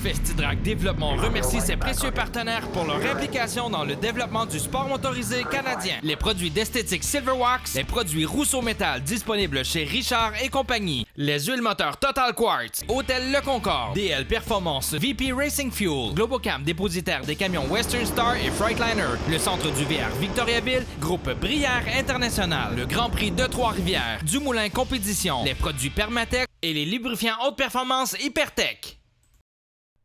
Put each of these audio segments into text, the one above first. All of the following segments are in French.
Festidrag Développement remercie ses précieux partenaires pour leur implication dans le développement du sport motorisé canadien. Les produits d'esthétique Silverwax, les produits Rousseau Métal disponibles chez Richard et compagnie, les huiles moteurs Total Quartz, Hôtel Le Concorde, DL Performance, VP Racing Fuel, Globocam dépositaire des camions Western Star et Freightliner, le centre du VR Victoriaville, Groupe Brière International, le Grand Prix de Trois-Rivières, Dumoulin Compétition, les produits Permatech et les lubrifiants haute performance Hypertech.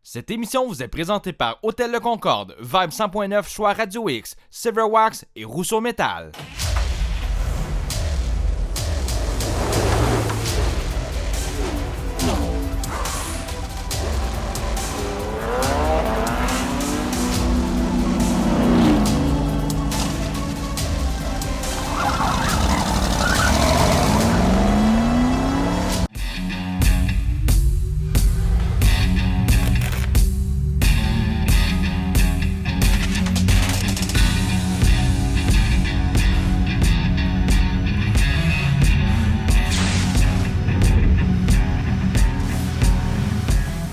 Cette émission vous est présentée par Hôtel Le Concorde, Vibe 100.9 Choix Radio X, Silverwax et Rousseau Métal.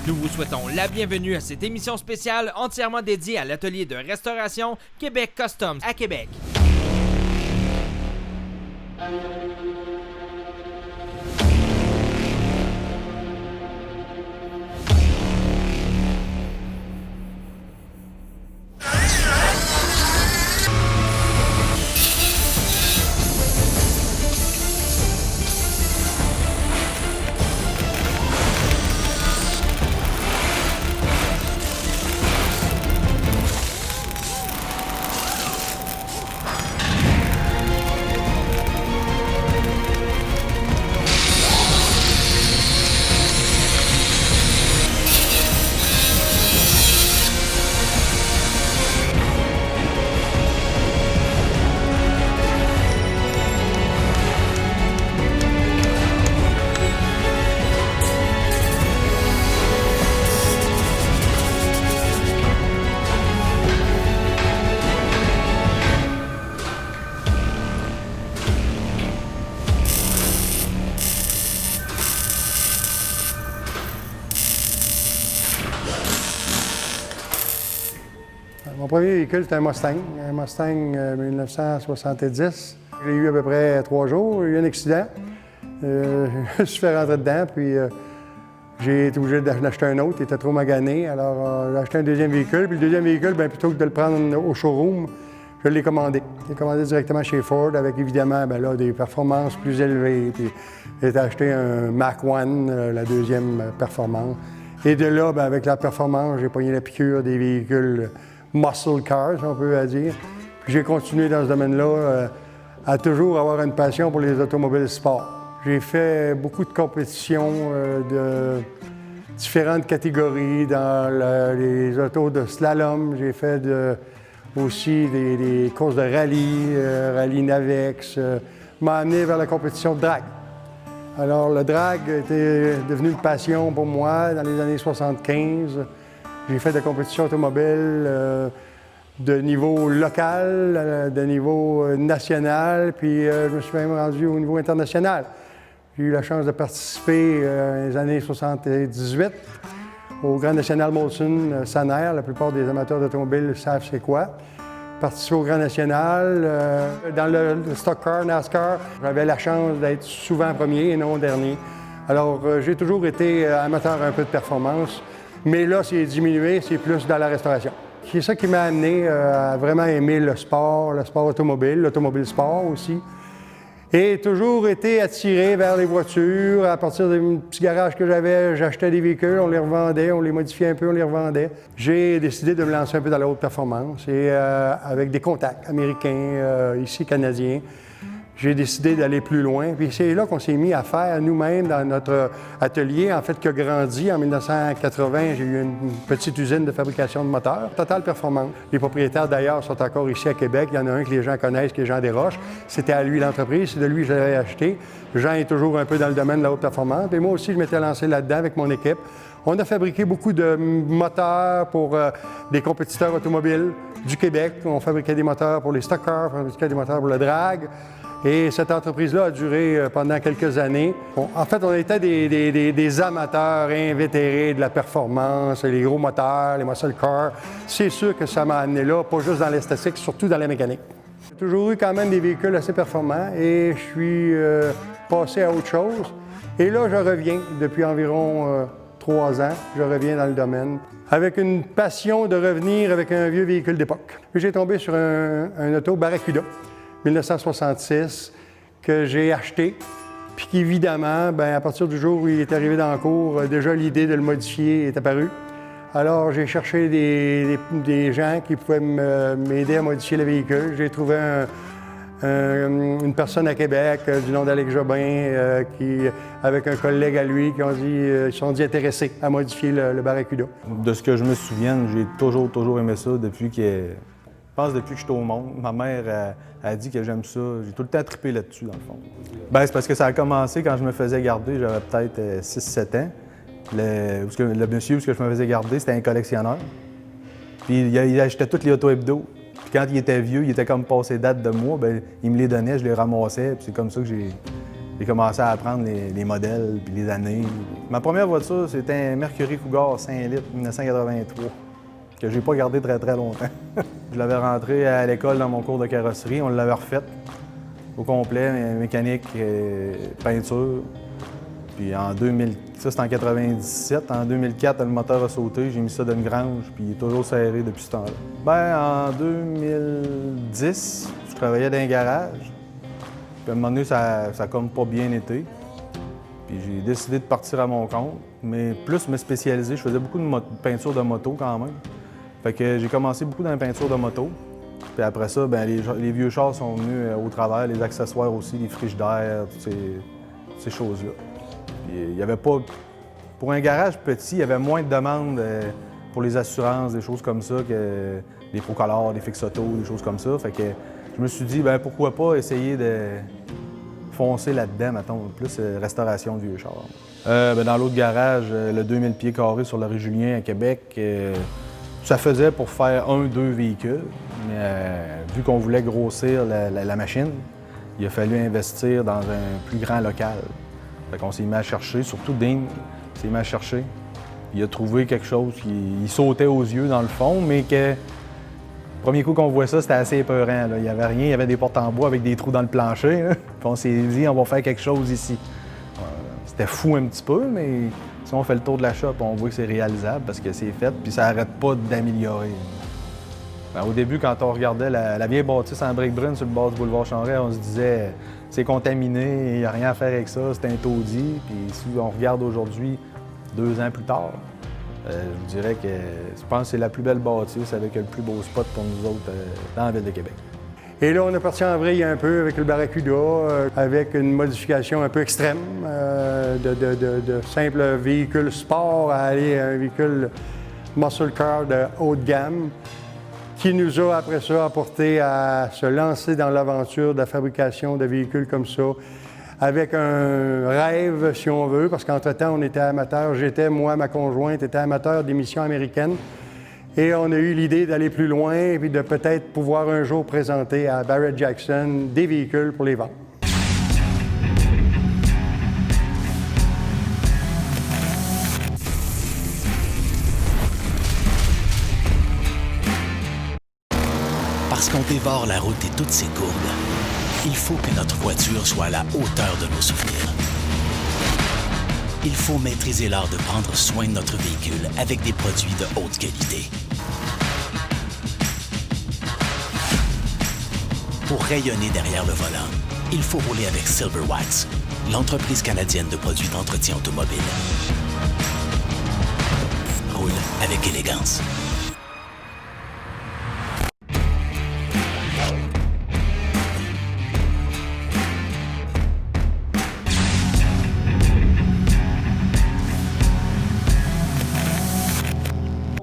Nous souhaitons la bienvenue à cette émission spéciale entièrement dédiée à l'atelier de restauration Québec Customs à Québec. Mon premier véhicule, c'était un Mustang 1970. Je l'ai eu à peu près 3 jours. Il y a eu un accident. Je suis fait rentrer dedans, puis j'ai été obligé d'acheter un autre. Il était trop magané. Alors, j'ai acheté un deuxième véhicule. Puis le deuxième véhicule, bien, plutôt que de le prendre au showroom, je l'ai commandé. Je l'ai commandé directement chez Ford, avec évidemment bien, là, des performances plus élevées. Puis j'ai acheté un Mach 1, la deuxième performance. Et de là, bien, avec la performance, j'ai pogné la piqûre des véhicules muscle cars, on peut dire. Puis j'ai continué dans ce domaine-là à toujours avoir une passion pour les automobiles sport. J'ai fait beaucoup de compétitions de différentes catégories dans les autos de slalom. J'ai fait aussi des courses de rallye Navex. M'a amené vers la compétition de drag. Alors le drag était devenu une passion pour moi dans les années 75. J'ai fait des compétitions automobiles de niveau local, de niveau national, puis je me suis même rendu au niveau international. J'ai eu la chance de participer dans les années 78 au Grand National Molson Saner. La plupart des amateurs d'automobiles savent c'est quoi. Participer au Grand National. Dans le stock car, NASCAR, j'avais la chance d'être souvent premier et non dernier. Alors, j'ai toujours été amateur un peu de performance. Mais là, c'est diminué, c'est plus dans la restauration. C'est ça qui m'a amené à vraiment aimer le sport automobile, l'automobile sport aussi. Et toujours été attiré vers les voitures. À partir des petits garages que j'avais, j'achetais des véhicules, on les revendait, on les modifiait un peu, on les revendait. J'ai décidé de me lancer un peu dans la haute performance et avec des contacts américains, ici canadiens. J'ai décidé d'aller plus loin. Puis c'est là qu'on s'est mis à faire nous-mêmes dans notre atelier, en fait, qui a grandi. En 1980, j'ai eu une petite usine de fabrication de moteurs, Total Performance. Les propriétaires, d'ailleurs, sont encore ici à Québec. Il y en a un que les gens connaissent, qui est Jean Desroches. C'était à lui l'entreprise, c'est de lui que j'avais acheté. Jean est toujours un peu dans le domaine de la haute performance. Et moi aussi, je m'étais lancé là-dedans avec mon équipe. On a fabriqué beaucoup de moteurs pour des compétiteurs automobiles du Québec. On fabriquait des moteurs pour les stock cars, on fabriquait des moteurs pour le drag. Et cette entreprise-là a duré pendant quelques années. En fait, on était des amateurs invétérés de la performance, les gros moteurs, les muscle cars. C'est sûr que ça m'a amené là, pas juste dans l'esthétique, surtout dans la mécanique. J'ai toujours eu quand même des véhicules assez performants et je suis passé à autre chose. Et là, je reviens depuis environ 3 ans. Je reviens dans le domaine avec une passion de revenir avec un vieux véhicule d'époque. J'ai tombé sur un auto Barracuda 1966 que j'ai acheté, puis qu'évidemment, à partir du jour où il est arrivé dans la cour, déjà l'idée de le modifier est apparue. Alors, j'ai cherché des gens qui pouvaient m'aider à modifier le véhicule. J'ai trouvé une personne à Québec du nom d'Alex Jobin, avec un collègue à lui, ils se sont dit intéressés à modifier le Barracuda. De ce que je me souviens, j'ai toujours aimé ça depuis que je suis au monde. Ma mère a dit que j'aime ça. J'ai tout le temps trippé là-dessus, dans le fond. C'est parce que ça a commencé quand je me faisais garder, j'avais peut-être 6-7 ans. Le monsieur que je me faisais garder, c'était un collectionneur. Puis il achetait toutes les autos hebdo. Puis quand il était vieux, il était comme passé date de moi, il me les donnait, je les ramassais. Puis c'est comme ça que j'ai commencé à apprendre les modèles puis les années. Ma première voiture, c'était un Mercury Cougar 5 litres 1983, que j'ai pas gardé très longtemps. Je l'avais rentré à l'école dans mon cours de carrosserie, on l'avait refait au complet, mécanique, peinture. Puis ça c'était en 97. En 2004, le moteur a sauté, j'ai mis ça dans une grange, puis il est toujours serré depuis ce temps-là. En 2010, je travaillais dans un garage. Puis à un moment donné, ça a comme pas bien été. Puis j'ai décidé de partir à mon compte, mais plus me spécialiser. Je faisais beaucoup de peinture de moto quand même. Fait que j'ai commencé beaucoup dans la peinture de moto. Puis après ça, les vieux chars sont venus au travers, les accessoires aussi, les frigidaires, toutes ces choses-là. Il y avait pas... Pour un garage petit, il y avait moins de demandes pour les assurances, des choses comme ça, que des Procolor, des Fix-Auto, des choses comme ça. Fait que je me suis dit, pourquoi pas essayer de foncer là-dedans, mettons, plus restauration de vieux chars. Dans l'autre garage, le 2000 pieds carrés sur le Rue-Julien à Québec, ça faisait pour faire 1-2 véhicules. Mais vu qu'on voulait grossir la machine, il a fallu investir dans un plus grand local. Fait qu'on s'est mis à chercher, surtout Dean s'est mis à chercher. Il a trouvé quelque chose qui sautait aux yeux dans le fond, mais que le premier coup qu'on voit ça, c'était assez épeurant. Il n'y avait rien, il y avait des portes en bois avec des trous dans le plancher. Puis on s'est dit, on va faire quelque chose ici. C'était fou un petit peu, mais si on fait le tour de la shop, on voit que c'est réalisable parce que c'est fait, puis ça n'arrête pas d'améliorer. Au début, quand on regardait la vieille bâtisse en briques brunes sur le bord du boulevard Chanray, on se disait c'est contaminé, il n'y a rien à faire avec ça, c'est un taudis. Puis si on regarde aujourd'hui, 2 ans plus tard, je vous dirais que je pense que c'est la plus belle bâtisse avec le plus beau spot pour nous autres dans la ville de Québec. Et là, on est parti en vrille un peu avec le Barracuda, avec une modification un peu extrême, de simple véhicule sport à aller à un véhicule muscle car de haut de gamme, qui nous a après ça apporté à se lancer dans l'aventure de la fabrication de véhicules comme ça, avec un rêve, si on veut, parce qu'entre-temps, on était amateurs. Moi, ma conjointe, était amateur d'émissions américaines. Et on a eu l'idée d'aller plus loin et puis de peut-être pouvoir un jour présenter à Barrett-Jackson des véhicules pour les vendre. Parce qu'on dévore la route et toutes ses courbes, il faut que notre voiture soit à la hauteur de nos souvenirs. Il faut maîtriser l'art de prendre soin de notre véhicule avec des produits de haute qualité. Pour rayonner derrière le volant, il faut rouler avec Silver Wax, l'entreprise canadienne de produits d'entretien automobile. Roule avec élégance.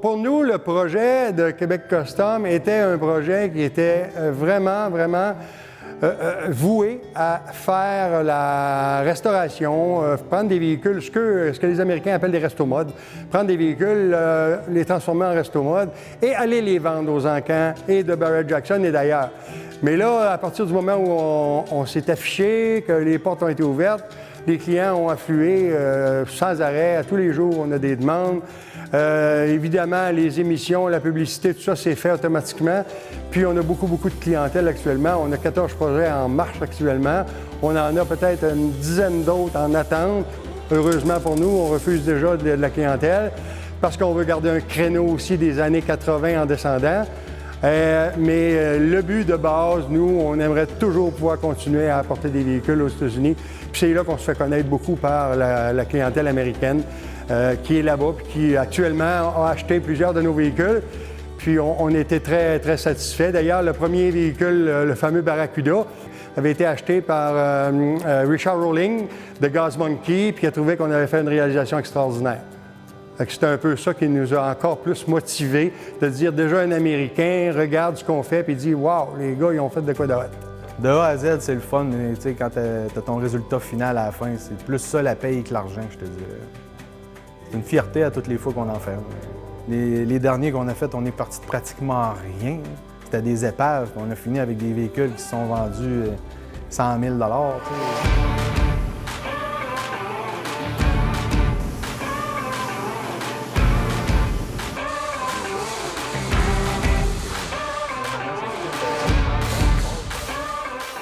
Pour nous, le projet de Québec Custom était un projet qui était vraiment voué à faire la restauration, prendre des véhicules, ce que les Américains appellent des resto-modes, prendre des véhicules, les transformer en resto-mode et aller les vendre aux encans et de Barrett-Jackson et d'ailleurs. Mais là, à partir du moment où on s'est affiché, que les portes ont été ouvertes, les clients ont afflué sans arrêt. À tous les jours, on a des demandes. Évidemment, les émissions, la publicité, tout ça, c'est fait automatiquement. Puis, on a beaucoup de clientèle actuellement. On a 14 projets en marche actuellement. On en a peut-être une dizaine d'autres en attente. Heureusement pour nous, on refuse déjà de la clientèle parce qu'on veut garder un créneau aussi des années 80 en descendant. Mais le but de base, nous, on aimerait toujours pouvoir continuer à apporter des véhicules aux États-Unis. Puis c'est là qu'on se fait connaître beaucoup par la clientèle américaine qui est là-bas puis qui actuellement a acheté plusieurs de nos véhicules. Puis on était très satisfaits. D'ailleurs, le premier véhicule, le fameux Barracuda, avait été acheté par Richard Rowling de Gas Monkey, puis il a trouvé qu'on avait fait une réalisation extraordinaire. C'est un peu ça qui nous a encore plus motivés, de dire déjà un Américain regarde ce qu'on fait puis dit « Wow, les gars, ils ont fait de quoi de hot. » De A à Z, c'est le fun. Tu sais, quand t'as ton résultat final à la fin, c'est plus ça la paye que l'argent, je te dirais. C'est une fierté à toutes les fois qu'on en fait. Les derniers qu'on a faits, on est parti de pratiquement rien. C'était des épaves. On a fini avec des véhicules qui se sont vendus 100 000 $.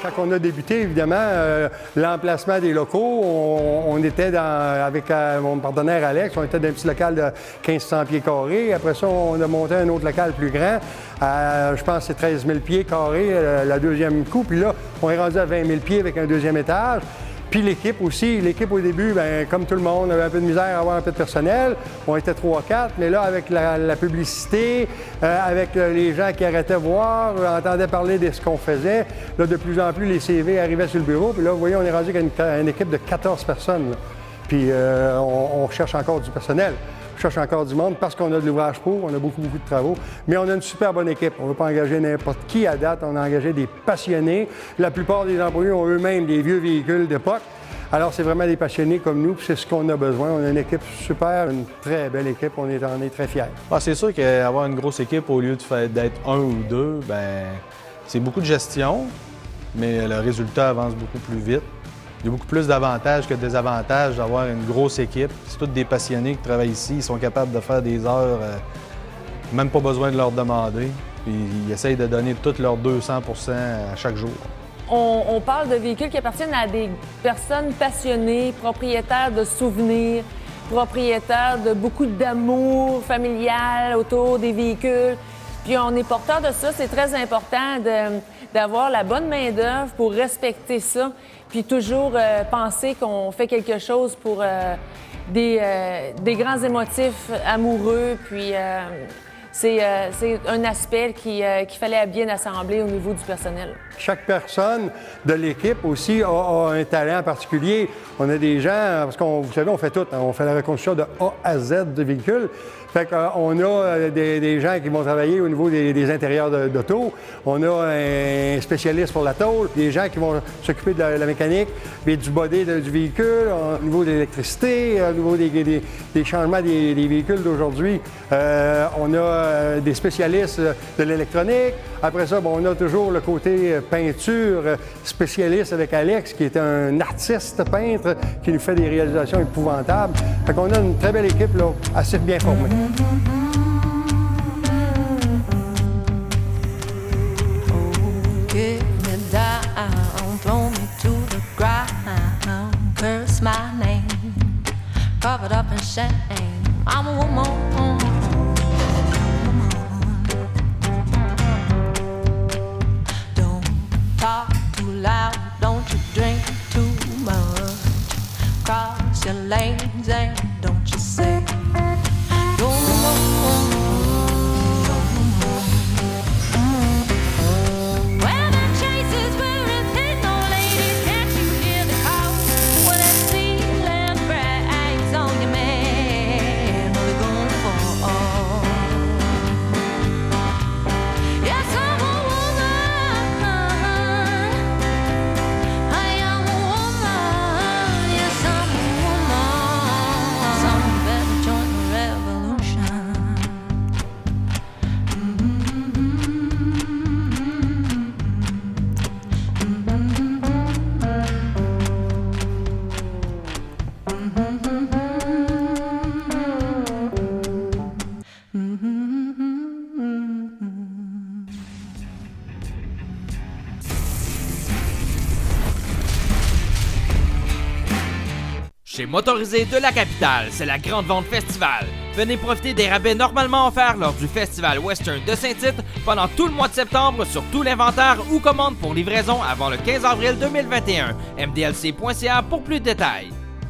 Quand on a débuté, évidemment, l'emplacement des locaux, on était avec mon partenaire Alex, on était dans un petit local de 1500 pieds carrés. Après ça, on a monté un autre local plus grand. Je pense que c'est 13 000 pieds carrés, la deuxième coup. Puis là, on est rendu à 20 000 pieds avec un deuxième étage. Puis l'équipe aussi. L'équipe, au début, bien, comme tout le monde, avait un peu de misère à avoir un peu de personnel. On était 3-4, mais là, avec la publicité, avec les gens qui arrêtaient voir, entendaient parler de ce qu'on faisait, là, de plus en plus, les CV arrivaient sur le bureau. Puis là, vous voyez, on est rendu avec une équipe de 14 personnes. Là. Puis on cherche encore du personnel. On cherche encore du monde parce qu'on a de l'ouvrage pour, on a beaucoup de travaux. Mais on a une super bonne équipe. On ne veut pas engager n'importe qui à date. On a engagé des passionnés. La plupart des employés ont eux-mêmes des vieux véhicules d'époque. Alors, c'est vraiment des passionnés comme nous, puis c'est ce qu'on a besoin. On a une équipe super, une très belle équipe. On en est très fiers. Ah, c'est sûr qu'avoir une grosse équipe au lieu d'être un ou deux, ben c'est beaucoup de gestion, mais le résultat avance beaucoup plus vite. Il y a beaucoup plus d'avantages que de désavantages d'avoir une grosse équipe. C'est tous des passionnés qui travaillent ici. Ils sont capables de faire des heures, même pas besoin de leur demander. Puis ils essayent de donner tout leur 200 % à chaque jour. On parle de véhicules qui appartiennent à des personnes passionnées, propriétaires de souvenirs, propriétaires de beaucoup d'amour familial autour des véhicules. Puis on est porteur de ça. C'est très important d'avoir la bonne main-d'œuvre pour respecter ça. Puis toujours penser qu'on fait quelque chose pour des grands émotifs amoureux. Puis c'est un aspect qu'il fallait bien assembler au niveau du personnel. Chaque personne de l'équipe aussi a un talent particulier. On a des gens, parce qu'on, vous savez, on fait tout. Hein, on fait la reconstruction de A à Z de véhicules. Fait qu'on a des gens qui vont travailler au niveau des intérieurs d'auto. On a un spécialiste pour la tôle, des gens qui vont s'occuper de la mécanique, puis du body du véhicule, au niveau de l'électricité, au niveau des changements des véhicules d'aujourd'hui. On a des spécialistes de l'électronique. Après ça, bon, on a toujours le côté peinture spécialiste avec Alex, qui est un artiste peintre qui nous fait des réalisations épouvantables. Fait qu'on a une très belle équipe, là, assez bien formée. Get me down, throw me to the ground, curse my name, covered up in shame. I'm a woman. Don't talk too loud, don't you drink too much. Cross your lanes and don't you say, don't motorisés de la capitale. C'est la Grande Vente Festival. Venez profiter des rabais normalement offerts lors du Festival Western de Saint-Tite pendant tout le mois de septembre sur tout l'inventaire ou commande pour livraison avant le 15 avril 2021. MDLC.ca pour plus de détails.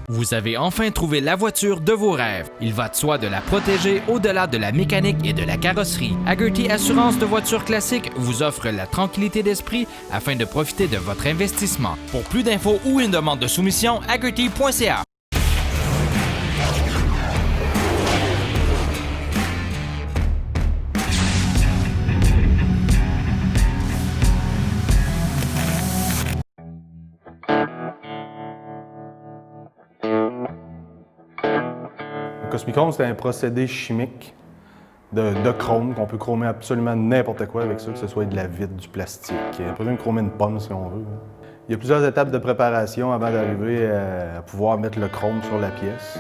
Vous avez enfin trouvé la voiture de vos rêves. Il va de soi de la protéger au-delà de la mécanique et de la carrosserie. Hagerty Assurance de voitures classiques vous offre la tranquillité d'esprit afin de profiter de votre investissement. Pour plus d'infos ou une demande de soumission, hagerty.ca. Le Cosmichrome, c'est un procédé chimique de chrome, qu'on peut chromer absolument n'importe quoi avec ça, que ce soit de la vitre, du plastique. On peut même chromer une pomme si on veut. Il y a plusieurs étapes de préparation avant d'arriver à pouvoir mettre le chrome sur la pièce.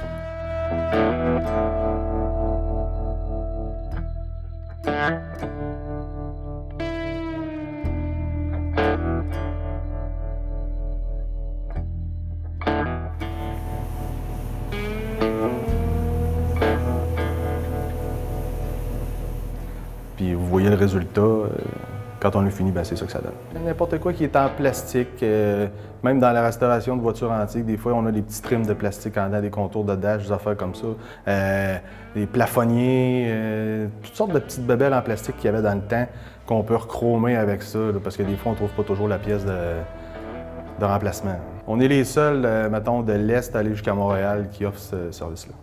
Puis vous voyez le résultat, quand on l'a fini, ben c'est ça que ça donne. N'importe quoi qui est en plastique, même dans la restauration de voitures antiques, des fois on a des petits trims de plastique en dedans, des contours de dash, des affaires comme ça, des plafonniers, toutes sortes de petites bébelles en plastique qu'il y avait dans le temps qu'on peut rechromer avec ça, là, parce que des fois on ne trouve pas toujours la pièce de remplacement. On est les seuls, mettons, de l'Est à aller jusqu'à Montréal qui offrent ce service-là.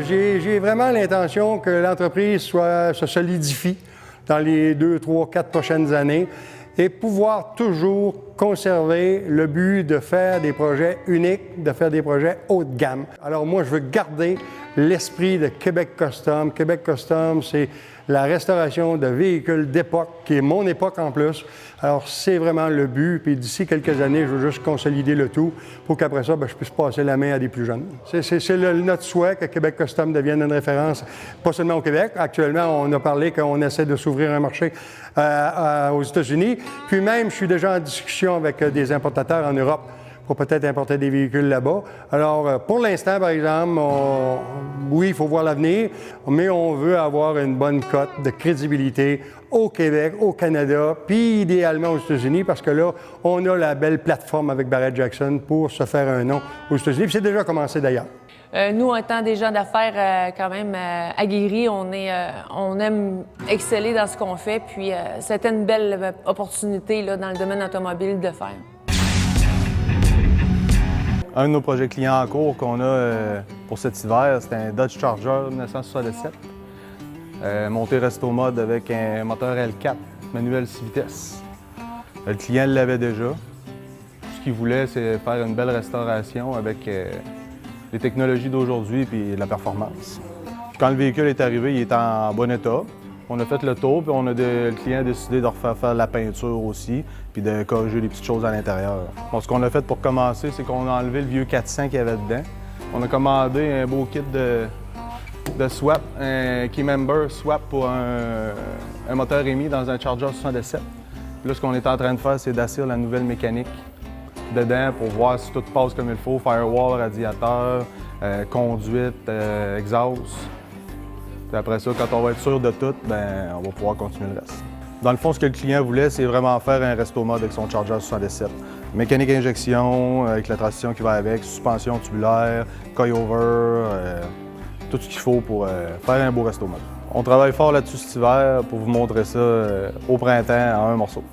J'ai vraiment l'intention que l'entreprise se solidifie dans les 2, 3, 4 prochaines années et pouvoir toujours conserver le but de faire des projets uniques, de faire des projets haut de gamme. Alors moi, je veux garder l'esprit de Québec Custom. Québec Custom, c'est la restauration de véhicules d'époque, qui est mon époque en plus. Alors, c'est vraiment le but. Puis d'ici quelques années, je veux juste consolider le tout pour qu'après ça, je puisse passer la main à des plus jeunes. C'est notre souhait que Québec Custom devienne une référence, pas seulement au Québec. Actuellement, on a parlé qu'on essaie de s'ouvrir un marché aux États-Unis. Puis même, je suis déjà en discussion avec des importateurs en Europe pour peut-être importer des véhicules là-bas. Alors, pour l'instant, par exemple, oui, il faut voir l'avenir, mais on veut avoir une bonne cote de crédibilité au Québec, au Canada, puis idéalement aux États-Unis, parce que là, on a la belle plateforme avec Barrett-Jackson pour se faire un nom aux États-Unis. Puis c'est déjà commencé d'ailleurs. Nous, étant des gens d'affaires quand même aguerris, on aime exceller dans ce qu'on fait, puis c'était une belle opportunité là, dans le domaine automobile de faire. Un de nos projets clients en cours qu'on a pour cet hiver, c'est un Dodge Charger 1967, monté resto mode avec un moteur L4, manuel 6 vitesses. Le client l'avait déjà. Tout ce qu'il voulait, c'est faire une belle restauration avec les technologies d'aujourd'hui et la performance. Puis quand le véhicule est arrivé, il était en bon état. On a fait le tour, puis le client a décidé de refaire faire la peinture aussi, puis de corriger les petites choses à l'intérieur. Bon, ce qu'on a fait pour commencer, c'est qu'on a enlevé le vieux 400 qu'il y avait dedans. On a commandé un beau kit de swap, un key member swap pour un moteur émis dans un Charger 77. Puis là, ce qu'on est en train de faire, c'est d'assir la nouvelle mécanique dedans pour voir si tout passe comme il faut, firewall, radiateur, conduite, exhaust. Puis après ça, quand on va être sûr de tout, on va pouvoir continuer le reste. Dans le fond, ce que le client voulait, c'est vraiment faire un resto mode avec son Charger 77. Mécanique injection, avec la transition qui va avec, suspension tubulaire, coil-over, tout ce qu'il faut pour faire un beau resto mode. On travaille fort là-dessus cet hiver pour vous montrer ça au printemps en un morceau.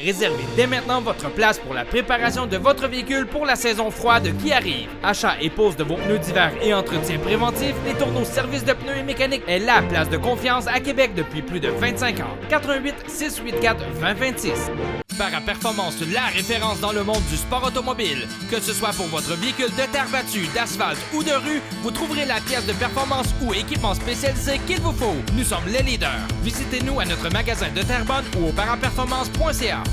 Réservez dès maintenant votre place pour la préparation de votre véhicule pour la saison froide qui arrive. Achat et pose de vos pneus d'hiver et entretien préventif, les Tourneaux Service de pneus et mécanique est la place de confiance à Québec depuis plus de 25 ans. 88 684 2026. Para-Performance, la référence dans le monde du sport automobile. Que ce soit pour votre véhicule de terre battue, d'asphalte ou de rue, vous trouverez la pièce de performance ou équipement spécialisé qu'il vous faut. Nous sommes les leaders. Visitez-nous à notre magasin de Terrebonne ou au paraperformance.ca.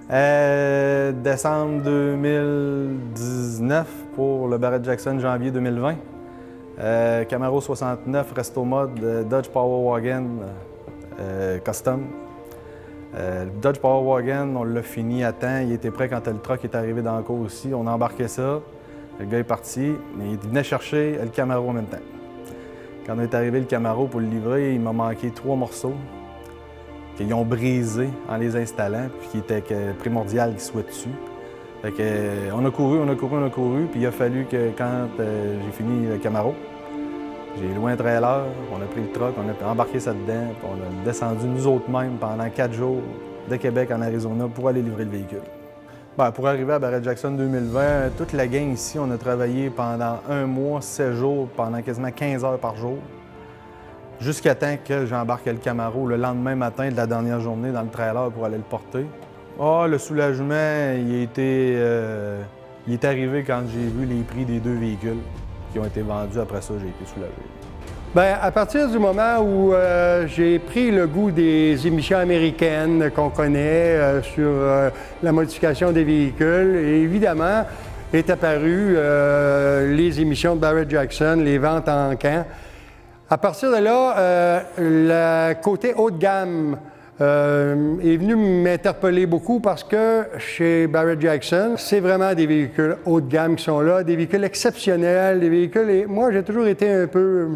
Décembre 2019 pour le Barrett Jackson, janvier 2020. Camaro 69 Resto Mode Dodge Power Wagon Custom. Le Dodge Power Wagon, on l'a fini à temps. Il était prêt quand le truck est arrivé dans le cours aussi. On a embarqué ça. Le gars est parti. Il venait chercher le Camaro en même temps. Quand on est arrivé le Camaro pour le livrer, il m'a manqué 3 morceaux qu'ils ont brisés en les installant, puis qui était primordial qu'ils soient dessus. Fait que, on a couru, puis il a fallu que quand j'ai fini le Camaro, j'ai loué un trailer, on a pris le truck, on a embarqué ça dedans, puis on a descendu nous autres mêmes pendant 4 jours de Québec en Arizona pour aller livrer le véhicule. Bien, pour arriver à Barrett Jackson 2020, toute la gang ici, on a travaillé pendant 1 mois, 7 jours, pendant quasiment 15 heures par jour, jusqu'à temps que j'embarque le Camaro le lendemain matin de la dernière journée dans le trailer pour aller le porter. Le soulagement, il est arrivé quand j'ai vu les prix des 2 véhicules qui ont été vendus. Après ça, j'ai été soulagé. Bien, à partir du moment où j'ai pris le goût des émissions américaines qu'on connaît sur la modification des véhicules, et évidemment, est apparu les émissions de Barrett Jackson, les ventes en camp. À partir de là, le côté haut de gamme est venu m'interpeller beaucoup parce que chez Barrett Jackson, c'est vraiment des véhicules haut de gamme qui sont là, des véhicules exceptionnels, des véhicules... Et moi, j'ai toujours été un peu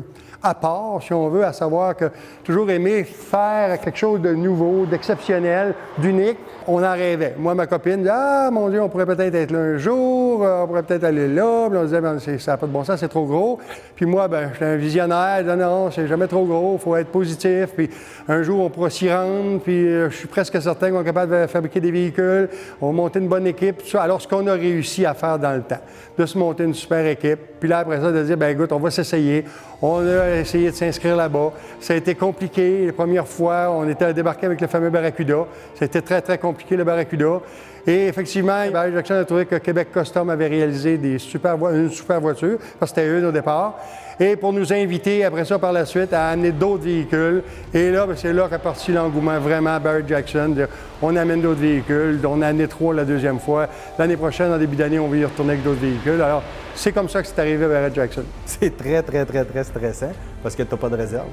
à part, si on veut, à savoir que toujours aimé faire quelque chose de nouveau, d'exceptionnel, d'unique. On en rêvait. Moi, ma copine disait « Ah, mon Dieu, on pourrait peut-être être là un jour, on pourrait peut-être aller là. » Puis on disait ben, « Ça n'a pas de bon sens, c'est trop gros. » Puis moi, ben, j'étais un visionnaire, je disais « Non, c'est jamais trop gros, il faut être positif. Puis un jour, on pourra s'y rendre. Puis je suis presque certain qu'on est capable de fabriquer des véhicules. On va monter une bonne équipe. » Tout ça. Alors, ce qu'on a réussi à faire dans le temps, de se monter une super équipe. Puis là, après ça, de dire « Ben écoute, on va s'essayer. » On a essayé de s'inscrire là-bas. Ça a été compliqué. Les premières fois, on était débarqué avec le fameux Barracuda. C'était très, très compliqué, le Barracuda. Et effectivement, Barrett Jackson a trouvé que Québec Custom avait réalisé une super voiture, parce que c'était eux au départ. Et pour nous inviter, après ça, par la suite, à amener d'autres véhicules. Et là, ben, c'est là qu'a parti l'engouement vraiment à Barrett Jackson. On amène d'autres véhicules. On a amené 3 la deuxième fois. L'année prochaine, en début d'année, on va y retourner avec d'autres véhicules. Alors, c'est comme ça que c'est arrivé à Barrett Jackson. C'est très, très, très, très stressant parce que tu n'as pas de réserve.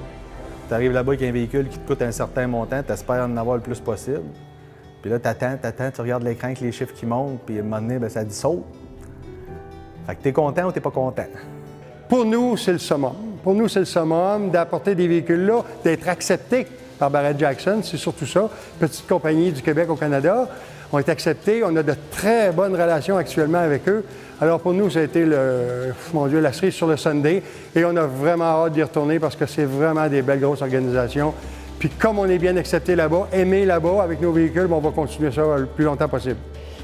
Tu arrives là-bas avec un véhicule qui te coûte un certain montant, tu espères en avoir le plus possible. Puis là, tu attends, tu regardes l'écran avec les chiffres qui montent, puis à un moment donné, bien, ça dit saute. Fait que tu es content ou tu n'es pas content? Pour nous, c'est le summum. Pour nous, c'est le summum d'apporter des véhicules-là, d'être acceptés par Barrett Jackson, c'est surtout ça. Petite compagnie du Québec au Canada, ont été acceptés. On a de très bonnes relations actuellement avec eux. Alors pour nous, ça a été la cerise sur le sundae. Et on a vraiment hâte d'y retourner parce que c'est vraiment des belles grosses organisations. Puis comme on est bien accepté là-bas, aimé là-bas avec nos véhicules, on va continuer ça le plus longtemps possible.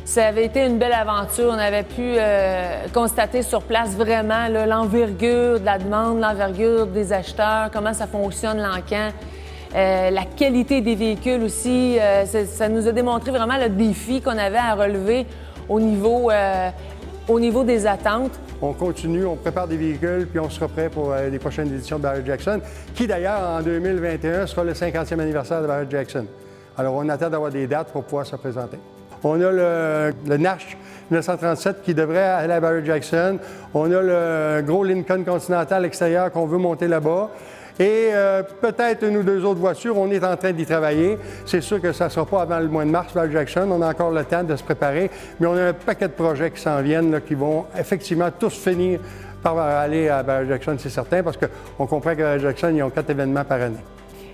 Ça avait été une belle aventure. On avait pu constater sur place vraiment l'envergure de la demande, l'envergure des acheteurs, comment ça fonctionne l'encan, la qualité des véhicules aussi. Ça nous a démontré vraiment le défi qu'on avait à relever au niveau des attentes. On continue, on prépare des véhicules, puis on sera prêt pour les prochaines éditions de Barrett Jackson, qui d'ailleurs, en 2021, sera le 50e anniversaire de Barrett Jackson. Alors, on attend d'avoir des dates pour pouvoir se présenter. On a le Nash 1937 qui devrait aller à Barrett Jackson. On a le gros Lincoln Continental extérieur qu'on veut monter là-bas. Et peut-être 1 ou 2 autres voitures, on est en train d'y travailler. C'est sûr que ça ne sera pas avant le mois de mars, Barrett Jackson. On a encore le temps de se préparer. Mais on a un paquet de projets qui s'en viennent, là, qui vont effectivement tous finir par aller à Barrett Jackson, c'est certain, parce qu'on comprend que Barrett Jackson, ils ont 4 événements par année.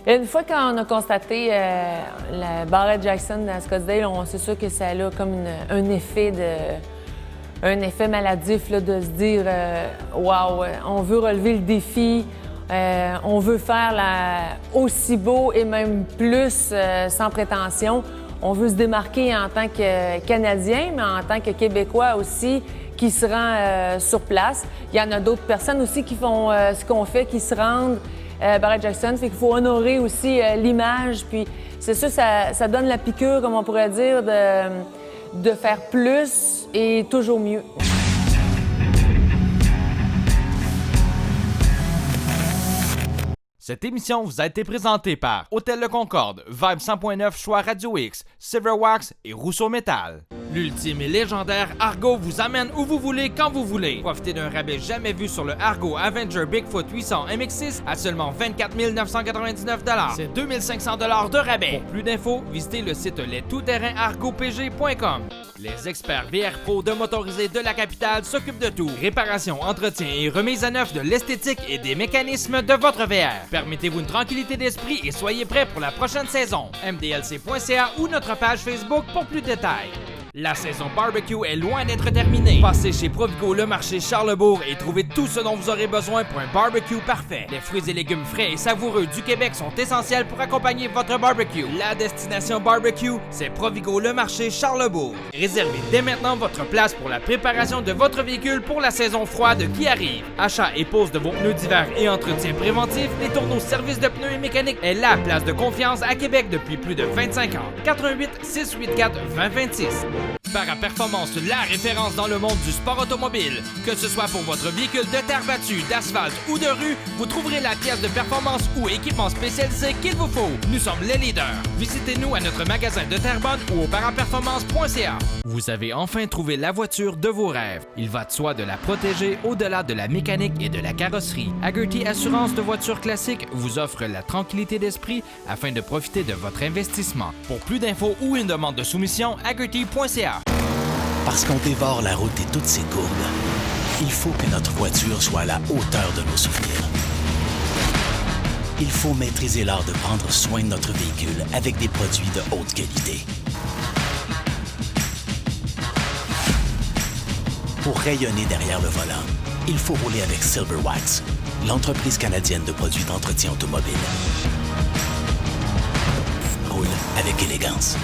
Et une fois qu'on a constaté la Barrett Jackson à Scottsdale, c'est sûr que ça a comme un effet maladif là, de se dire wow, on veut relever le défi, on veut faire aussi beau et même plus sans prétention. On veut se démarquer en tant que Canadien, mais en tant que Québécois aussi, qui se rend sur place. Il y en a d'autres personnes aussi qui font ce qu'on fait, qui se rendent Barrett Jackson, fait qu'il faut honorer aussi l'image, puis c'est sûr, ça donne la piqûre, comme on pourrait dire, de faire plus et toujours mieux. Cette émission vous a été présentée par Hôtel Le Concorde, Vibe 100.9 Choix Radio X, Silverwax et Rousseau Métal. L'ultime et légendaire Argo vous amène où vous voulez, quand vous voulez. Profitez d'un rabais jamais vu sur le Argo Avenger Bigfoot 800 MX6 à seulement 24 999 $. C'est 2500 $ de rabais. Pour plus d'infos, visitez le site lestoutterrainargopg.com. Les experts VR Pro de motorisés de la capitale s'occupent de tout. Réparation, entretien et remise à neuf de l'esthétique et des mécanismes de votre VR. Permettez-vous une tranquillité d'esprit et soyez prêts pour la prochaine saison. mdlc.ca ou notre page Facebook pour plus de détails. La saison barbecue est loin d'être terminée. Passez chez Provigo le marché Charlebourg et trouvez tout ce dont vous aurez besoin pour un barbecue parfait. Les fruits et légumes frais et savoureux du Québec sont essentiels pour accompagner votre barbecue. La destination barbecue, c'est Provigo le marché Charlebourg. Réservez dès maintenant votre place pour la préparation de votre véhicule pour la saison froide qui arrive. Achat et pose de vos pneus d'hiver et entretien préventif, les Tourneaux Service de pneus et mécanique est la place de confiance à Québec depuis plus de 25 ans. 88 684 2026. Paraperformance, la référence dans le monde du sport automobile. Que ce soit pour votre véhicule de terre battue, d'asphalte ou de rue, vous trouverez la pièce de performance ou équipement spécialisé qu'il vous faut. Nous sommes les leaders. Visitez-nous à notre magasin de Terrebonne ou au paraperformance.ca. Vous avez enfin trouvé la voiture de vos rêves. Il va de soi de la protéger au-delà de la mécanique et de la carrosserie. Hagerty Assurance de voitures classiques vous offre la tranquillité d'esprit afin de profiter de votre investissement. Pour plus d'infos ou une demande de soumission, hagerty.ca. Parce qu'on dévore la route et toutes ses courbes, il faut que notre voiture soit à la hauteur de nos souvenirs. Il faut maîtriser l'art de prendre soin de notre véhicule avec des produits de haute qualité. Pour rayonner derrière le volant, il faut rouler avec Silverwax, l'entreprise canadienne de produits d'entretien automobile. Roule avec élégance.